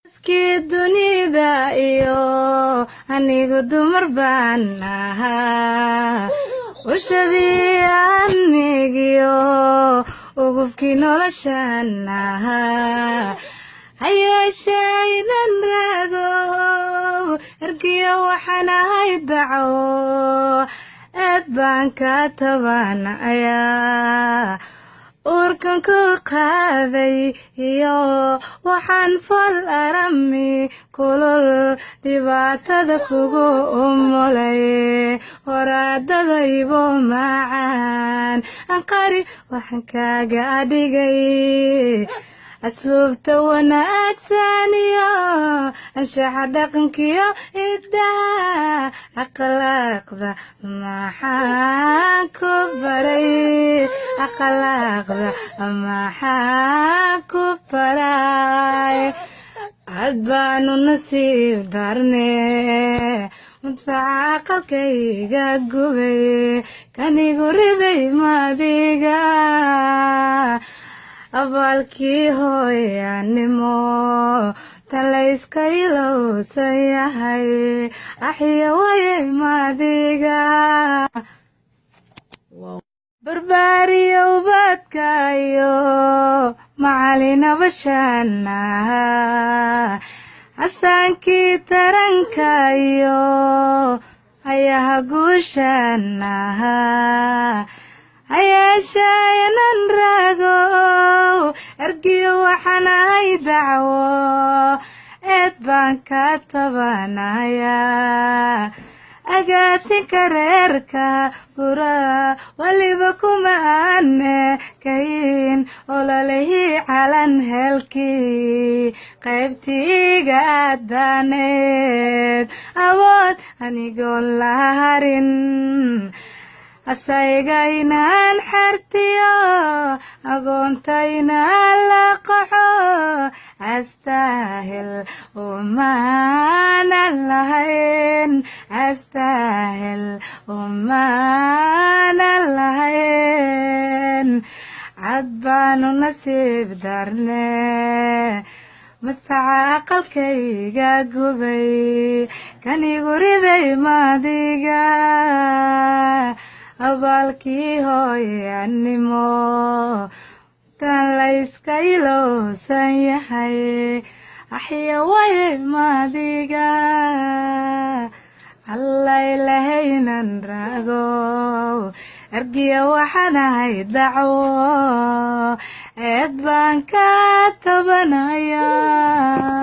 dunida iyo anigu dumar baan ahaa warshadii anigiyo ugufkii noloshaan ahaa hayeeshaynan raado ergiyo waxaan ahay daco eed baan ka tabanayaa urkan ku qaaday iyo waxaan fal arami kulul dhibaatada kugu umulay horaadadaybo macaan anqari waxaan kaaga dhigay asluubta wanaagsan iyo anshaxa dhaqankiyo iddaa akhlaaqda maxaan ku baray akhlaaqda maxaan ku baray had baanu nasiib darne mudfaca aqalkayga gubay kanigu riday madiga abaalkii hooyanimo talayska ilowsan yahay axya waye madiga barbaariyo ubadkayo macalinabashaan ahaa astaankii tarankayo ayaha guushaan ahaa hayeeshaynan raago ergiyo waxaan ahay dacwo eed baan ka tabanayaa agaasinka reerka gura waliba kuma aane kayin olalihii calan helkii qaybtiiga aadaaneed awood anigoon la harin asayga inaan xartiyo agoonta inaan la qaxo astaahil umaanan lahayn astaahil umaanan lahayn cad baanu nasiib darne madfaca aqalkayga gubay kanigu riday madiga abaalkii hooyanimo tan layska ilowsan yahay axya waye madiga allaylahaynan raago ergiya waxaan ahay dacwo eed baan ka tabanayaa